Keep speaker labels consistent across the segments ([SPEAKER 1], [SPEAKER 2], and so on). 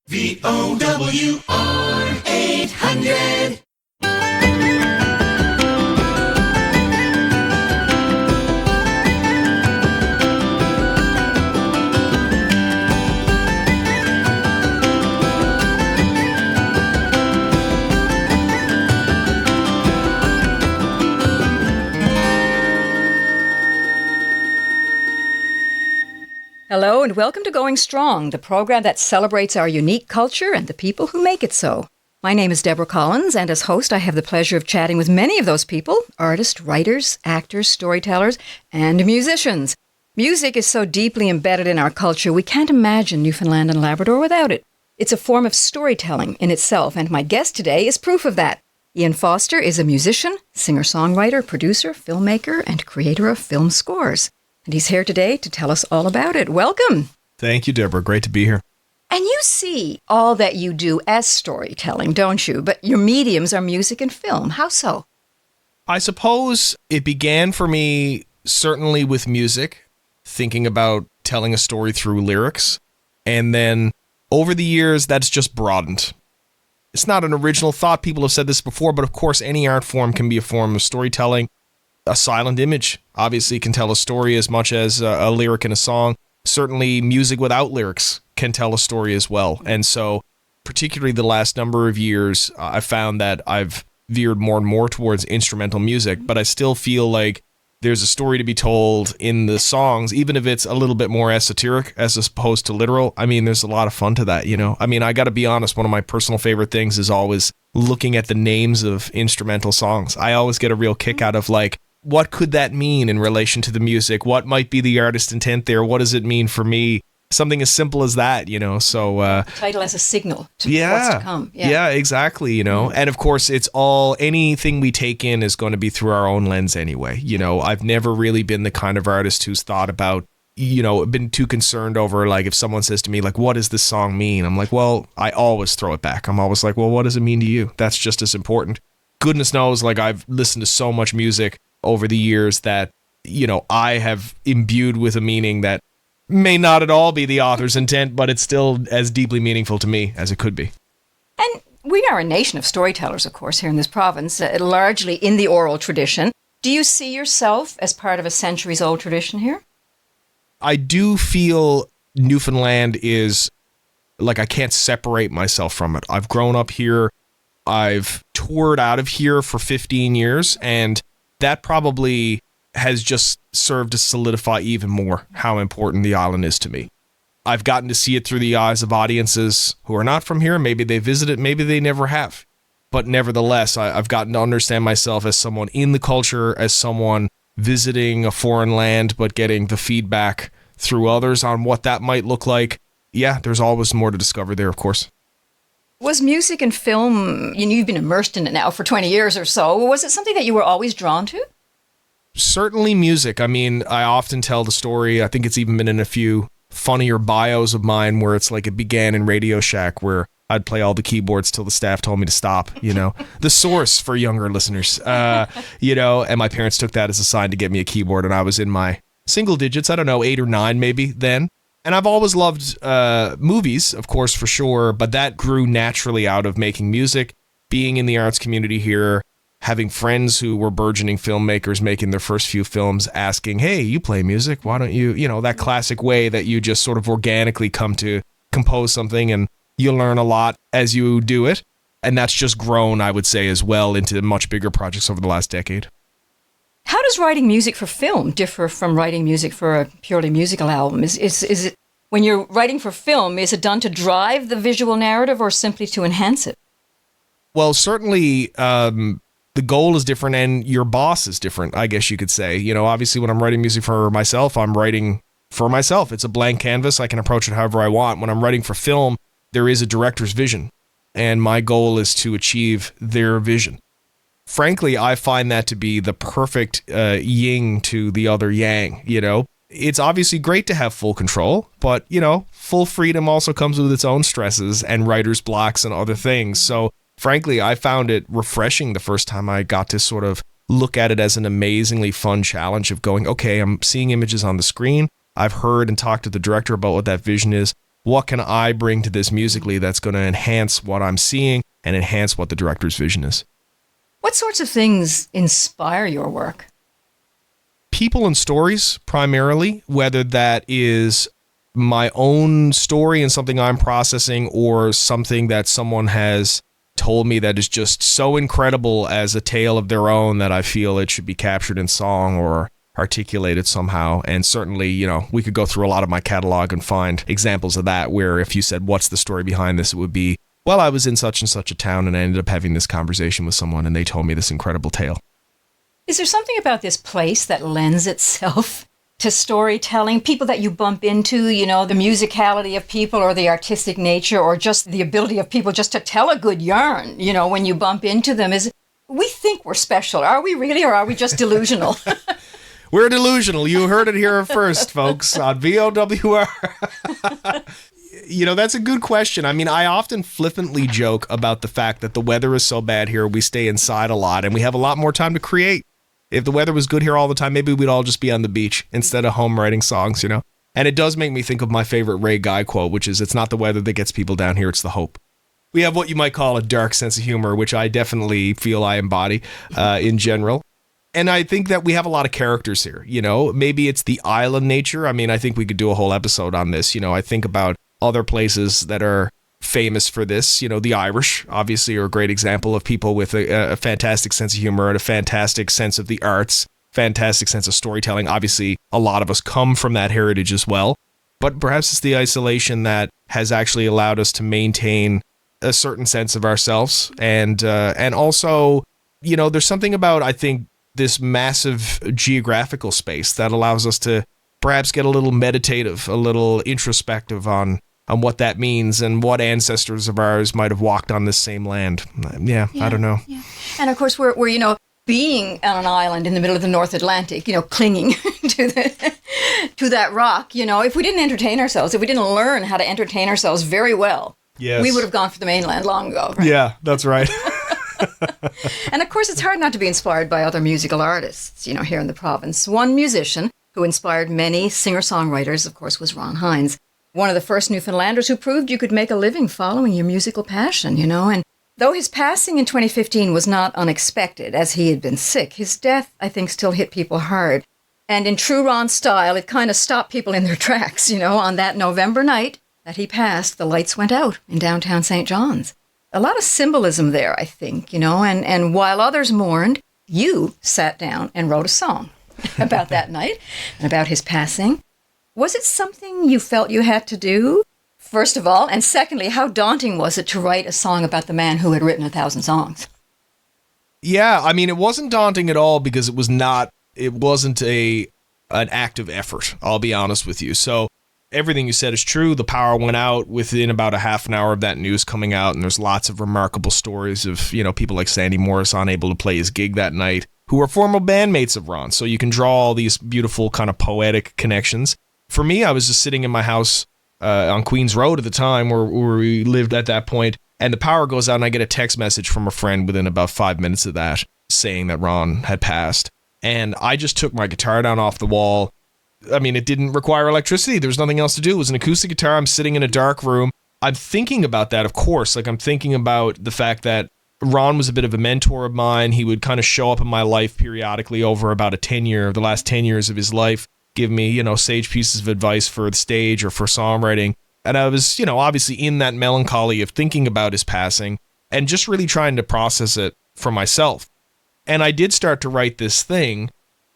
[SPEAKER 1] VOWR800.
[SPEAKER 2] Hello and welcome to Going Strong, the program that celebrates our unique culture and the people who make it so. My name is Deborah Collins, and as host I have the pleasure of chatting with many of those people, artists, writers, actors, storytellers, and musicians. Music is so deeply embedded in our culture, we can't imagine Newfoundland and Labrador without it. It's a form of storytelling in itself, and my guest today is proof of that. Ian Foster is a musician, singer-songwriter, producer, filmmaker, and creator of film scores. And he's here today to tell us all about it. Welcome.
[SPEAKER 3] Thank you, Deborah. Great to be here.
[SPEAKER 2] And you see all that you do as storytelling, don't you? But your mediums are music and film. How so?
[SPEAKER 3] I suppose it began for me certainly with music, thinking about telling a story through lyrics. And then over the years, that's just broadened. It's not an original thought. People have said this before, but of course, any art form can be a form of storytelling. A silent image obviously can tell a story as much as a lyric in a song. Certainly music without lyrics can tell a story as well. And so particularly the last number of years, I found that I've veered more and more towards instrumental music, but I still feel like there's a story to be told in the songs, even if it's a little bit more esoteric as opposed to literal. I mean, there's a lot of fun to that, you know? I mean, I got to be honest, one of my personal favorite things is always looking at the names of instrumental songs. I always get a real kick out of like, what could that mean in relation to the music? What might be the artist's intent there? What does it mean for me? Something as simple as that, you know? So,
[SPEAKER 2] the title as a signal to what's to come.
[SPEAKER 3] Yeah, exactly, you know? And of course, it's all, anything we take in is going to be through our own lens anyway. You know, I've never really been the kind of artist who's thought about, you know, been too concerned over, like, if someone says to me, like, what does this song mean? I'm like, well, I always throw it back. I'm always like, well, what does it mean to you? That's just as important. Goodness knows, like, I've listened to so much music over the years that, you know, I have imbued with a meaning that may not at all be the author's intent, but it's still as deeply meaningful to me as it could be.
[SPEAKER 2] And we are a nation of storytellers, of course, here in this province, largely in the oral tradition. Do you see yourself as part of a centuries-old tradition here?
[SPEAKER 3] I do feel Newfoundland is, like, I can't separate myself from it. I've grown up here. I've toured out of here for 15 years, and that probably has just served to solidify even more how important the island is to me. I've gotten to see it through the eyes of audiences who are not from here. Maybe they visit it, maybe they never have. But nevertheless, I've gotten to understand myself as someone in the culture, as someone visiting a foreign land, but getting the feedback through others on what that might look like. Yeah, there's always more to discover there, of course.
[SPEAKER 2] Was music and film, you've been immersed in it now for 20 years or so, was it something that you were always drawn to?
[SPEAKER 3] Certainly music. I mean, I often tell the story, I think it's even been in a few funnier bios of mine where it's like it began in Radio Shack where I'd play all the keyboards till the staff told me to stop, you know. The source for younger listeners, you know, and my parents took that as a sign to get me a keyboard, and I was in my single digits, I don't know, 8 or 9 maybe then. And I've always loved movies, of course, for sure, but that grew naturally out of making music, being in the arts community here, having friends who were burgeoning filmmakers making their first few films, asking, hey, you play music, why don't you, you know, that classic way that you just sort of organically come to compose something and you learn a lot as you do it. And that's just grown, I would say, as well into much bigger projects over the last decade.
[SPEAKER 2] How does writing music for film differ from writing music for a purely musical album? Is it, when you're writing for film, is it done to drive the visual narrative or simply to enhance it?
[SPEAKER 3] Well, certainly the goal is different and your boss is different, I guess you could say. You know, obviously when I'm writing music for myself, I'm writing for myself. It's a blank canvas. I can approach it however I want. When I'm writing for film, there is a director's vision, and my goal is to achieve their vision. Frankly, I find that to be the perfect yin to the other yang, you know. It's obviously great to have full control, but, you know, full freedom also comes with its own stresses and writer's blocks and other things. So, frankly, I found it refreshing the first time I got to sort of look at it as an amazingly fun challenge of going, okay, I'm seeing images on the screen. I've heard and talked to the director about what that vision is. what can I bring to this musically that's going to enhance what I'm seeing and enhance what the director's vision is.
[SPEAKER 2] What sorts of things inspire your work?
[SPEAKER 3] People and stories, primarily, whether that is my own story and something I'm processing or something that someone has told me that is just so incredible as a tale of their own that I feel it should be captured in song or articulated somehow. And certainly, we could go through a lot of my catalog and find examples of that where if you said, what's the story behind this? It would be, well, I was in such and such a town and I ended up having this conversation with someone and they told me this incredible tale.
[SPEAKER 2] Is there something about this place that lends itself to storytelling? People that you bump into, the musicality of people or the artistic nature or just the ability of people just to tell a good yarn, when you bump into them we think we're special. Are we really, or are we just delusional?
[SPEAKER 3] We're delusional. You heard it here first, folks, on VOWR. That's a good question. I mean, I often flippantly joke about the fact that the weather is so bad here, we stay inside a lot and we have a lot more time to create. If the weather was good here all the time, maybe we'd all just be on the beach instead of home writing songs, And it does make me think of my favorite Ray Guy quote, which is, it's not the weather that gets people down here, it's the hope. We have what you might call a dark sense of humor, which I definitely feel I embody in general. And I think that we have a lot of characters here, Maybe it's the island nature. I mean, I think we could do a whole episode on this. I think about other places that are famous for this. The Irish, obviously, are a great example of people with a fantastic sense of humor and a fantastic sense of the arts, fantastic sense of storytelling. Obviously, a lot of us come from that heritage as well. But perhaps it's the isolation that has actually allowed us to maintain a certain sense of ourselves. And also, there's something about, I think, this massive geographical space that allows us to perhaps get a little meditative, a little introspective on what that means and what ancestors of ours might have walked on this same land. Yeah, I don't know.
[SPEAKER 2] Yeah. And of course, we're being on an island in the middle of the North Atlantic, clinging to that rock, if we didn't entertain ourselves, if we didn't learn how to entertain ourselves very well,
[SPEAKER 3] yes,
[SPEAKER 2] we would have gone for the mainland long ago. Right?
[SPEAKER 3] Yeah, that's right.
[SPEAKER 2] And of course, it's hard not to be inspired by other musical artists, here in the province. One musician who inspired many singer-songwriters, of course, was Ron Hynes. One of the first Newfoundlanders who proved you could make a living following your musical passion, And though his passing in 2015 was not unexpected, as he had been sick, his death, I think, still hit people hard. And in true Ron style, it kind of stopped people in their tracks, On that November night that he passed, the lights went out in downtown St. John's. A lot of symbolism there, I think, And while others mourned, you sat down and wrote a song about that night and about his passing. Was it something you felt you had to do, first of all? And secondly, how daunting was it to write a song about the man who had written 1,000 songs?
[SPEAKER 3] Yeah, I mean, it wasn't daunting at all because it wasn't an active effort, I'll be honest with you. So everything you said is true. The power went out within about a half an hour of that news coming out, and there's lots of remarkable stories of, people like Sandy Morris unable to play his gig that night, who were former bandmates of Ron. So you can draw all these beautiful kind of poetic connections. For me, I was just sitting in my house on Queens Road at the time where we lived at that point, and the power goes out and I get a text message from a friend within about 5 minutes of that saying that Ron had passed. And I just took my guitar down off the wall. I mean, it didn't require electricity. There was nothing else to do. It was an acoustic guitar. I'm sitting in a dark room. I'm thinking about that, of course. I'm thinking about the fact that Ron was a bit of a mentor of mine. He would kind of show up in my life periodically over about the last 10 years of his life, give me, sage pieces of advice for the stage or for songwriting. And I was, obviously in that melancholy of thinking about his passing and just really trying to process it for myself. And I did start to write this thing.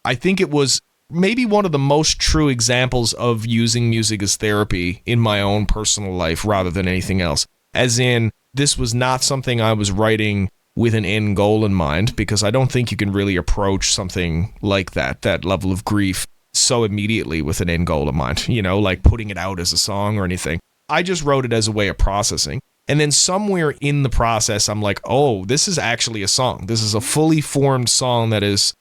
[SPEAKER 3] I think it was maybe one of the most true examples of using music as therapy in my own personal life rather than anything else. As in, this was not something I was writing with an end goal in mind, because I don't think you can really approach something like that level of grief, so immediately with an end goal in mind, like putting it out as a song or anything. I just wrote it as a way of processing. And then somewhere in the process, I'm like, oh, this is actually a song. This is a fully formed song that is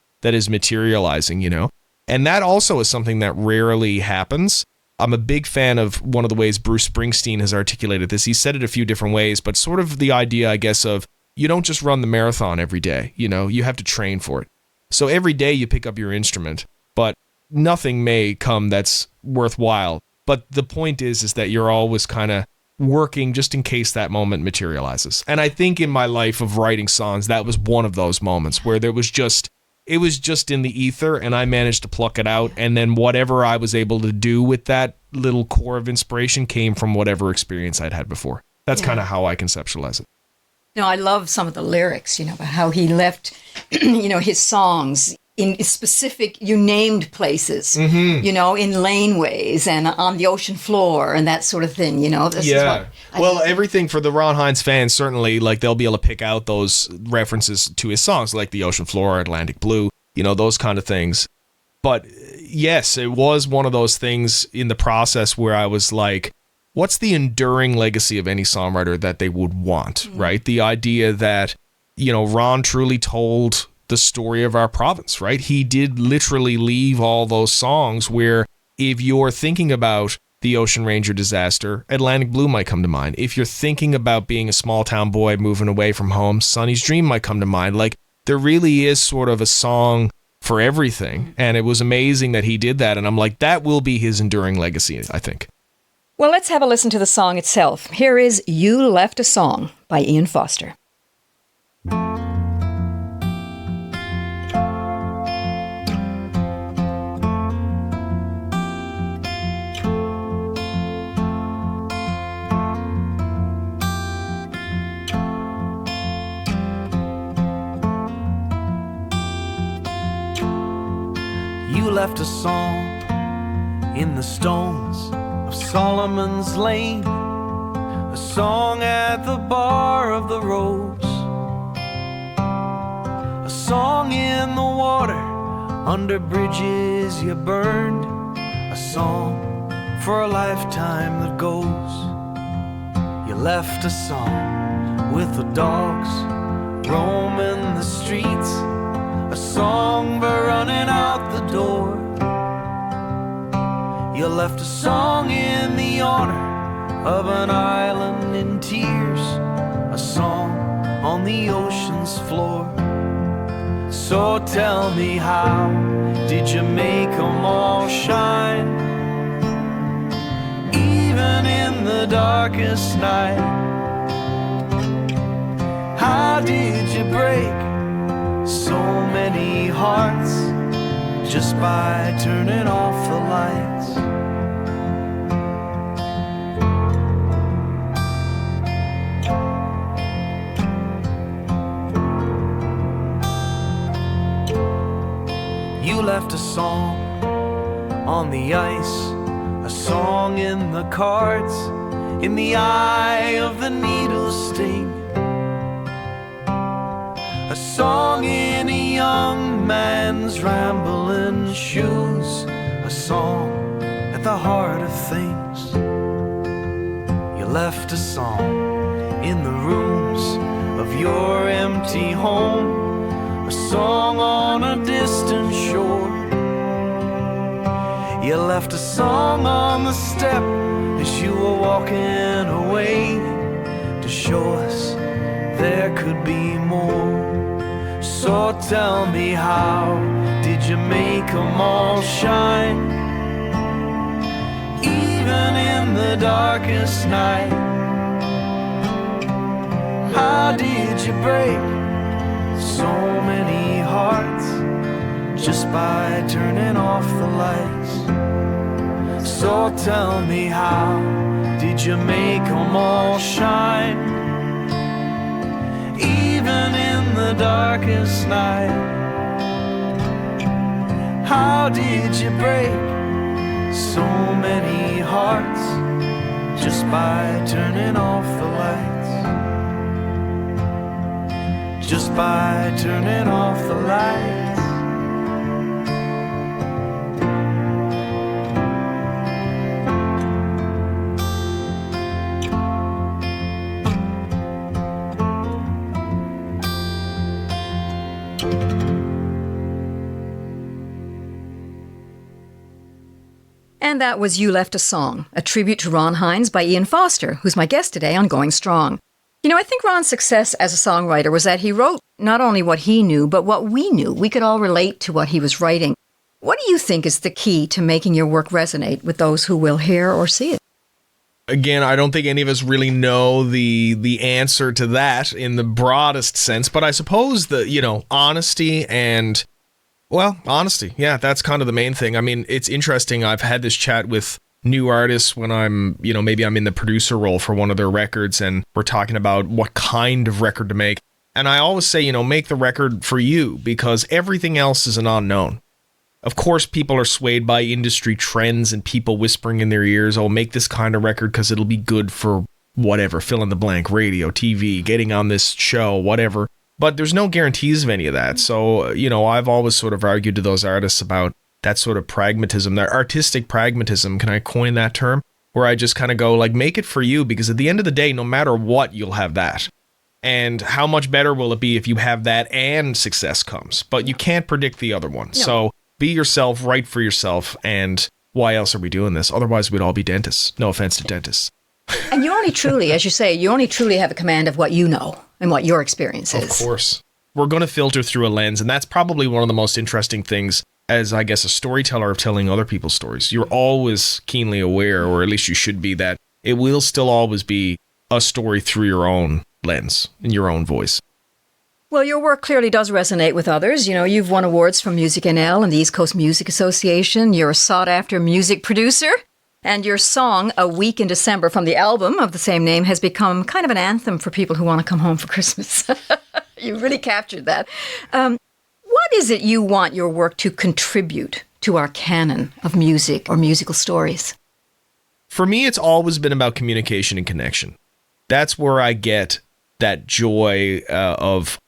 [SPEAKER 3] materializing, And that also is something that rarely happens. I'm a big fan of one of the ways Bruce Springsteen has articulated this. He said it a few different ways, but sort of the idea, I guess, of you don't just run the marathon every day, you have to train for it. So every day you pick up your instrument, but nothing may come that's worthwhile But the point is that you're always kind of working just in case that moment materializes. And I think in my life of writing songs, that was one of those moments where it was just in the ether and I managed to pluck it out. And then whatever I was able to do with that little core of inspiration came from whatever experience I'd had before. That's kind of how I conceptualize it.
[SPEAKER 2] I love some of the lyrics, about how he left, his songs in specific, you named places, in laneways and on the ocean floor and that sort of thing, This is what
[SPEAKER 3] everything for the Ron Hines fans, certainly, like, they'll be able to pick out those references to his songs, like the ocean floor, Atlantic Blue, those kind of things. But yes, it was one of those things in the process where I was like, what's the enduring legacy of any songwriter that they would want, right? The idea that, Ron truly told the story of our province, right? He did literally leave all those songs where if you're thinking about the Ocean Ranger disaster, Atlantic Blue might come to mind. If you're thinking about being a small town boy moving away from home, Sonny's Dream might come to mind. Like, there really is sort of a song for everything. And it was amazing that he did that. And I'm like, that will be his enduring legacy, I think.
[SPEAKER 2] Well, let's have a listen to the song itself. Here is You Left a Song by Ian Foster.
[SPEAKER 1] You left a song in the stones of Solomon's Lane, a song at the bar of the Rose, a song in the water under bridges you burned, a song for a lifetime that goes. You left a song with the dogs roaming the streets, a song for running out the door. You left a song in the honor of an island in tears, a song on the ocean's floor. So tell me, how did you make them all shine? Even in the darkest night, how did you break so many hearts just by turning off the lights? You left a song on the ice, a song in the cards, in the eye of the needle's sting, a song in a young man's rambling shoes, a song at the heart of things. You left a song in the rooms of your empty home, a song on a distant shore. You left a song on the step as you were walking away, to show us there could be more. So tell me, how did you make them all shine? Even in the darkest night, how did you break so many hearts just by turning off the lights? So tell me, how did you make them all shine? Even in the darkest night, how did you break so many hearts just by turning off the lights? Just by turning off the lights.
[SPEAKER 2] And that was You Left a Song, a tribute to Ron Hines by Ian Foster, who's my guest today on Going Strong. I think Ron's success as a songwriter was that he wrote not only what he knew, but what we knew. We could all relate to what he was writing. What do you think is the key to making your work resonate with those who will hear or see it?
[SPEAKER 3] Again, I don't think any of us really know the answer to that in the broadest sense, but I suppose honesty and, well, honesty. Yeah, that's kind of the main thing. I mean, it's interesting. I've had this chat with new artists when I'm, maybe I'm in the producer role for one of their records and we're talking about what kind of record to make. And I always say, make the record for you because everything else is an unknown. Of course, people are swayed by industry trends and people whispering in their ears, oh, make this kind of record because it'll be good for whatever, fill in the blank, radio, TV, getting on this show, whatever. But there's no guarantees of any of that. So, I've always sort of argued to those artists about that sort of pragmatism, that artistic pragmatism, can I coin that term? Where I just kind of go, like, make it for you because at the end of the day, no matter what, you'll have that. And how much better will it be if you have that and success comes? But you can't predict the other one. No. So be yourself, write for yourself, and why else are we doing this? Otherwise, we'd all be dentists. No offense to dentists.
[SPEAKER 2] And you only truly, as you say, you only truly have a command of what you know and what your experience is.
[SPEAKER 3] Of course. We're going to filter through a lens, and that's probably one of the most interesting things as, I guess, a storyteller of telling other people's stories. You're always keenly aware, or at least you should be, that it will still always be a story through your own lens, in your own voice.
[SPEAKER 2] Well, your work clearly does resonate with others. You've won awards from Music NL and the East Coast Music Association. You're a sought-after music producer. And your song, A Week in December, from the album of the same name, has become kind of an anthem for people who want to come home for Christmas. You really captured that. What is it you want your work to contribute to our canon of music or musical stories?
[SPEAKER 3] For me, it's always been about communication and connection. That's where I get that joy of,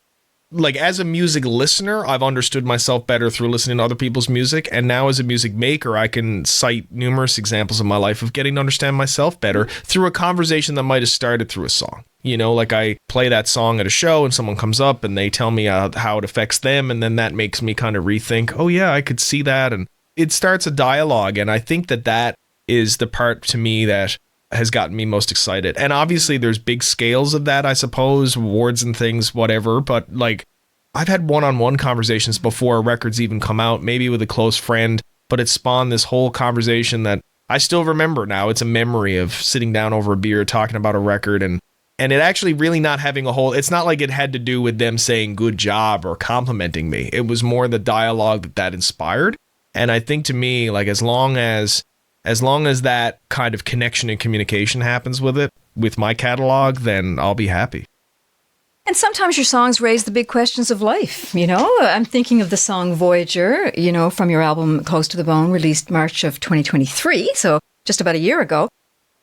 [SPEAKER 3] like, as a music listener, I've understood myself better through listening to other people's music. And now as a music maker, I can cite numerous examples in my life of getting to understand myself better through a conversation that might have started through a song. Like I play that song at a show and someone comes up and they tell me how it affects them. And then that makes me kind of rethink, oh yeah, I could see that. And it starts a dialogue. And I think that is the part to me that has gotten me most excited. And obviously there's big scales of that, I suppose, awards and things, whatever. But like, I've had one-on-one conversations before records even come out, maybe with a close friend, but it spawned this whole conversation that I still remember now. It's a memory of sitting down over a beer, talking about a record, and it actually really not having it's not like it had to do with them saying good job or complimenting me. It was more the dialogue that inspired. And I think to me, like, as long as that kind of connection and communication happens with it, with my catalog, then I'll be happy.
[SPEAKER 2] And sometimes your songs raise the big questions of life, I'm thinking of the song Voyager, from your album Close to the Bone, released March of 2023, so just about a year ago.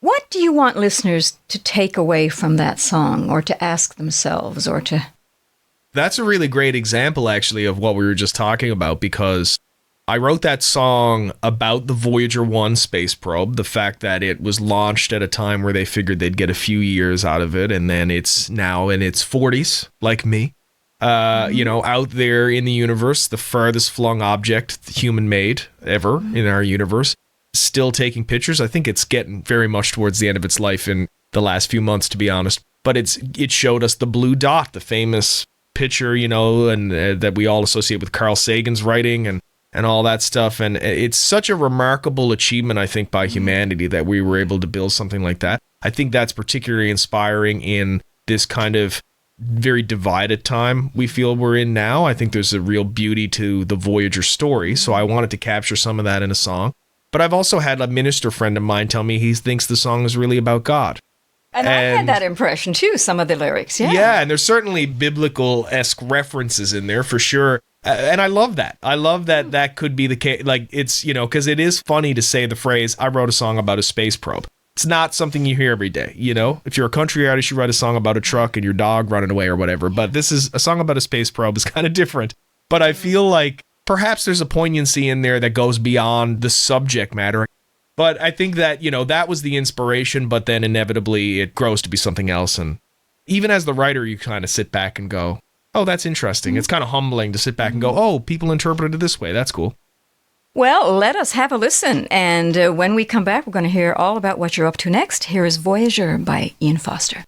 [SPEAKER 2] What do you want listeners to take away from that song, or to ask themselves, or to...
[SPEAKER 3] That's a really great example, actually, of what we were just talking about, because I wrote that song about the Voyager 1 space probe, the fact that it was launched at a time where they figured they'd get a few years out of it, and then it's now in its 40s, like me, out there in the universe, the farthest flung object human-made ever in our universe, still taking pictures. I think it's getting very much towards the end of its life in the last few months, to be honest, but it showed us the blue dot, the famous picture, and that we all associate with Carl Sagan's writing, and all that stuff. And it's such a remarkable achievement, I think, by humanity that we were able to build something like that. I think that's particularly inspiring in this kind of very divided time we feel we're in now. I think there's a real beauty to the Voyager story, so I wanted to capture some of that in a song. But I've also had a minister friend of mine tell me he thinks the song is really about God.
[SPEAKER 2] And I had that impression too, some of the lyrics, yeah.
[SPEAKER 3] Yeah, and there's certainly biblical-esque references in there for sure. And I love that. I love that could be the case. Like, it's, because it is funny to say the phrase, I wrote a song about a space probe. It's not something you hear every day, If you're a country artist, you write a song about a truck and your dog running away or whatever. But this is a song about a space probe is kind of different. But I feel like perhaps there's a poignancy in there that goes beyond the subject matter. But I think that, that was the inspiration, but then inevitably it grows to be something else. And even as the writer, you kind of sit back and go, oh, that's interesting. It's kind of humbling to sit back and go, oh, people interpret it this way. That's cool.
[SPEAKER 2] Well, let us have a listen. And when we come back, we're going to hear all about what you're up to next. Here is Voyager by Ian Foster.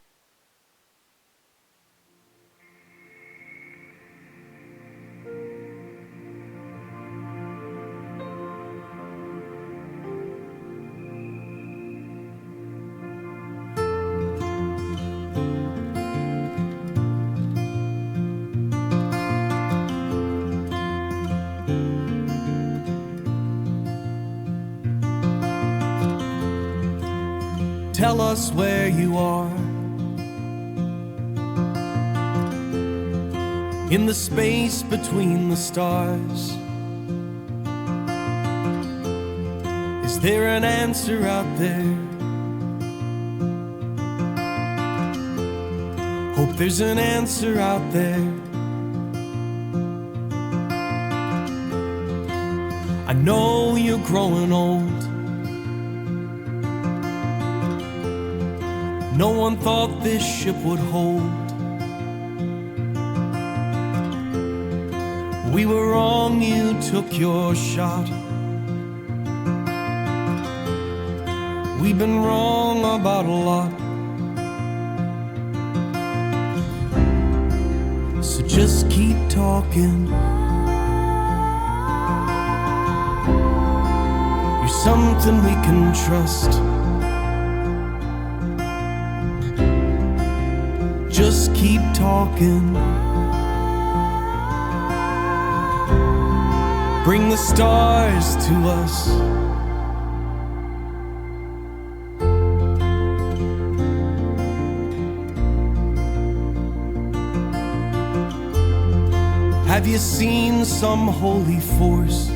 [SPEAKER 1] tell us where you are. In the space between the stars, is there an answer out there? Hope there's an answer out there. I know you're growing old. No one thought this ship would hold. We were wrong, you took your shot. We've been wrong about a lot. So just keep talking. You're something we can trust. Just keep talking. Bring the stars to us. Have you seen some holy force?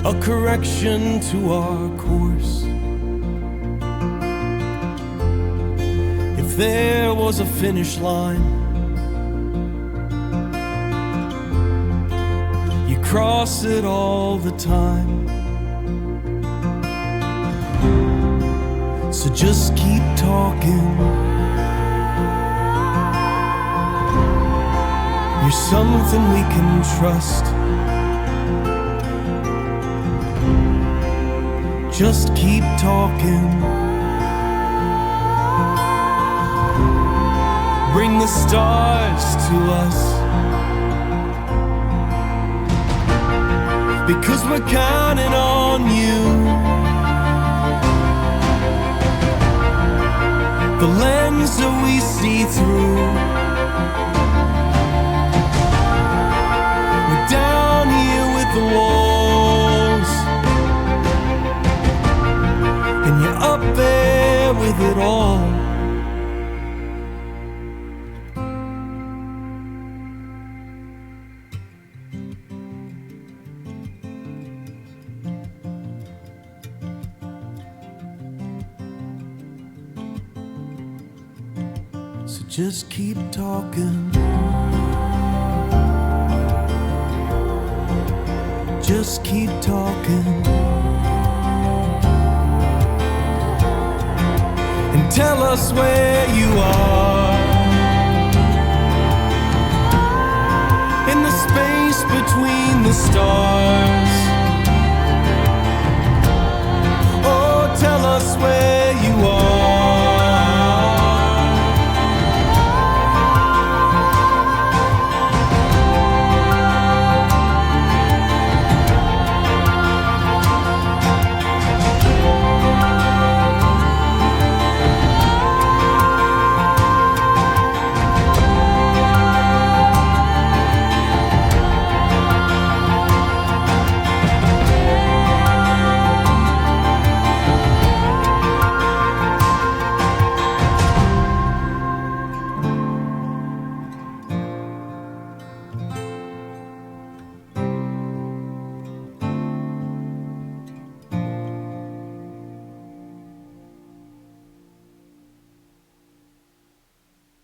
[SPEAKER 1] A correction to our course. If there was a finish line, you cross it all the time. So just keep talking. You're something we can trust. Just keep talking. Bring the stars to us. Because we're counting on you. The lens that we see through. We're down here with the walls, and you're up there with it all. So just keep talking. Just keep talking. And tell us where you are. In the space between the stars. Oh, tell us where you are.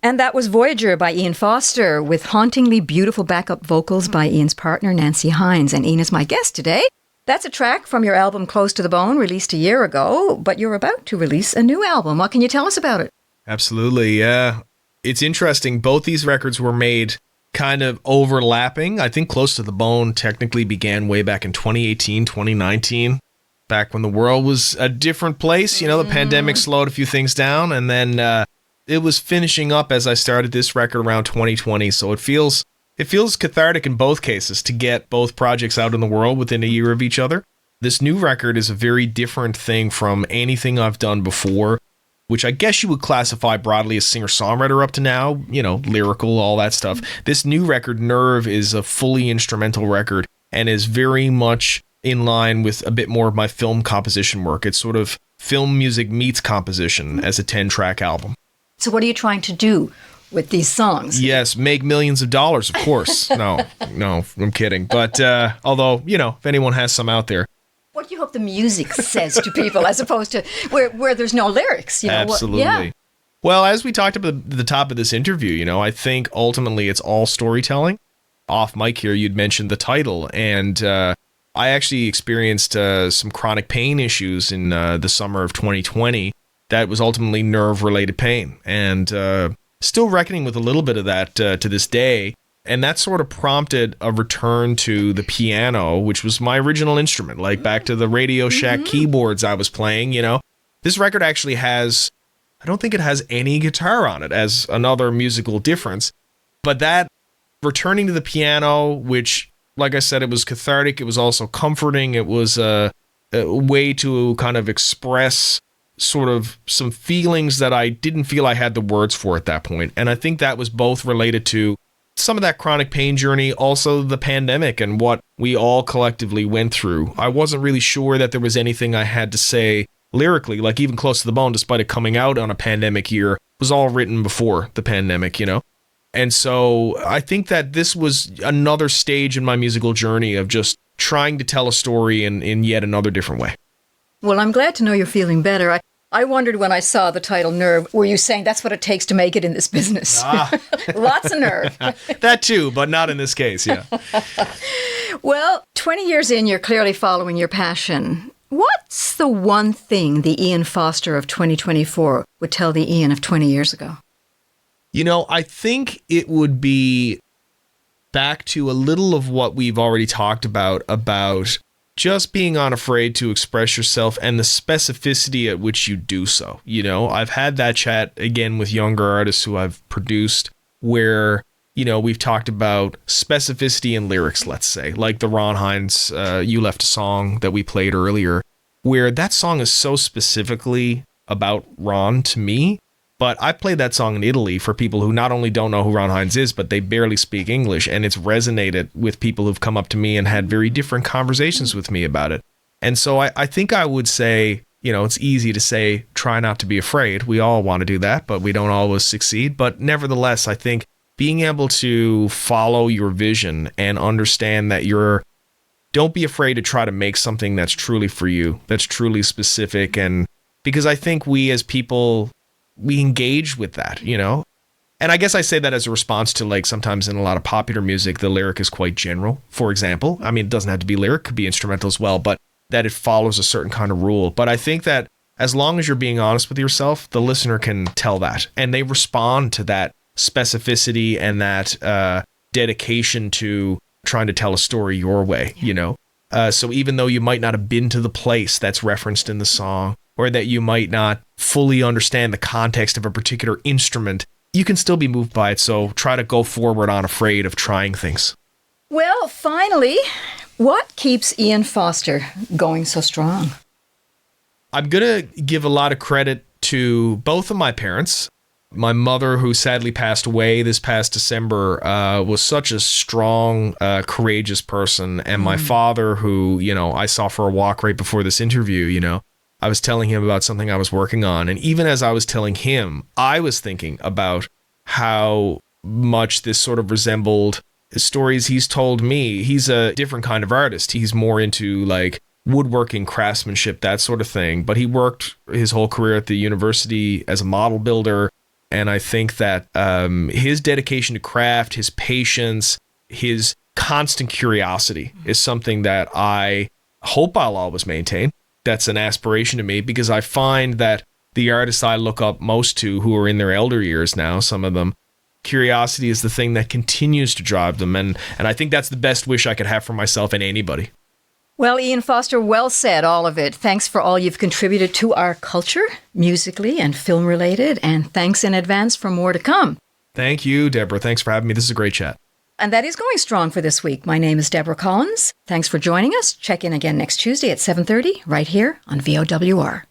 [SPEAKER 2] And that was Voyager by Ian Foster, with hauntingly beautiful backup vocals by Ian's partner, Nancy Hines. And Ian is my guest today. That's a track from your album Close to the Bone, released a year ago, but you're about to release a new album. What can you tell us about it?
[SPEAKER 3] Absolutely, yeah. It's interesting. Both these records were made kind of overlapping. I think Close to the Bone technically began way back in 2018, 2019, back when the world was a different place. You know, the pandemic slowed a few things down, and then it was finishing up as I started this record around 2020. So it feels cathartic in both cases to get both projects out in the world within a year of each other. This new record is a very different thing from anything I've done before, which I guess you would classify broadly as singer-songwriter up to now, you know, lyrical, all that stuff. This new record, Nerve, is a fully instrumental record and is very much in line with a bit more of my film composition work. It's sort of film music meets composition as a 10-track album.
[SPEAKER 2] So what are you trying to do with these songs?
[SPEAKER 3] Yes, make millions of dollars, of course. No, I'm kidding. But although, if anyone has some out there.
[SPEAKER 2] What do you hope the music says to people as opposed to where there's no lyrics?
[SPEAKER 3] Absolutely.
[SPEAKER 2] Yeah.
[SPEAKER 3] Well, as we talked about at the top of this interview, I think ultimately it's all storytelling. Off mic here, you'd mentioned the title, and I actually experienced some chronic pain issues in the summer of 2020 that was ultimately nerve-related pain, and still reckoning with a little bit of that to this day. And that sort of prompted a return to the piano, which was my original instrument, like back to the Radio Shack keyboards I was playing, This record actually has, I don't think it has any guitar on it as another musical difference, but that returning to the piano, which, like I said, it was cathartic, it was also comforting, it was a way to kind of express sort of some feelings that I didn't feel I had the words for at that point. And I think that was both related to some of that chronic pain journey, also the pandemic and what we all collectively went through. I wasn't really sure that there was anything I had to say lyrically, like even Close to the Bone, despite it coming out on a pandemic year, was all written before the pandemic, And so I think that this was another stage in my musical journey of just trying to tell a story in yet another different way.
[SPEAKER 2] Well, I'm glad to know you're feeling better. I wondered when I saw the title Nerve, were you saying that's what it takes to make it in this business? Lots of nerve.
[SPEAKER 3] That too, but not in this case, yeah.
[SPEAKER 2] Well, 20 years in, you're clearly following your passion. What's the one thing the Ian Foster of 2024 would tell the Ian of 20 years ago?
[SPEAKER 3] I think it would be back to a little of what we've already talked about just being unafraid to express yourself and the specificity at which you do so. I've had that chat again with younger artists who I've produced where, we've talked about specificity in lyrics, let's say, like the Ron Hines You Left a Song that we played earlier, where that song is so specifically about Ron to me. But I played that song in Italy for people who not only don't know who Ron Hines is, but they barely speak English. And it's resonated with people who've come up to me and had very different conversations with me about it. And so I think I would say, it's easy to say, try not to be afraid. We all want to do that, but we don't always succeed. But nevertheless, I think being able to follow your vision and understand that don't be afraid to try to make something that's truly for you, that's truly specific. And because I think we as people, we engage with that, And I guess I say that as a response to, like, sometimes in a lot of popular music, the lyric is quite general, for example. I mean, it doesn't have to be lyric, it could be instrumental as well, but that it follows a certain kind of rule. But I think that as long as you're being honest with yourself, the listener can tell that. And they respond to that specificity and that dedication to trying to tell a story your way, So even though you might not have been to the place that's referenced in the song, or that you might not fully understand the context of a particular instrument, you can still be moved by it. So try to go forward unafraid of trying things.
[SPEAKER 2] Well, finally, what keeps Ian Foster going so strong?
[SPEAKER 3] I'm going to give a lot of credit to both of my parents. My mother, who sadly passed away this past December, was such a strong, courageous person. And my father, who, I saw for a walk right before this interview, I was telling him about something I was working on. And even as I was telling him, I was thinking about how much this sort of resembled stories he's told me. He's a different kind of artist. He's more into like woodworking, craftsmanship, that sort of thing. But he worked his whole career at the university as a model builder. And I think that his dedication to craft, his patience, his constant curiosity is something that I hope I'll always maintain. That's an aspiration to me, because I find that the artists I look up most to, who are in their elder years now, some of them, curiosity is the thing that continues to drive them. And I think that's the best wish I could have for myself and anybody.
[SPEAKER 2] Well, Ian Foster, well said, all of it. Thanks for all you've contributed to our culture, musically and film-related, and thanks in advance for more to come.
[SPEAKER 3] Thank you, Deborah. Thanks for having me. This is a great chat.
[SPEAKER 2] And that is Going Strong for this week. My name is Deborah Collins. Thanks for joining us. Check in again next Tuesday at 7:30 right here on VOWR.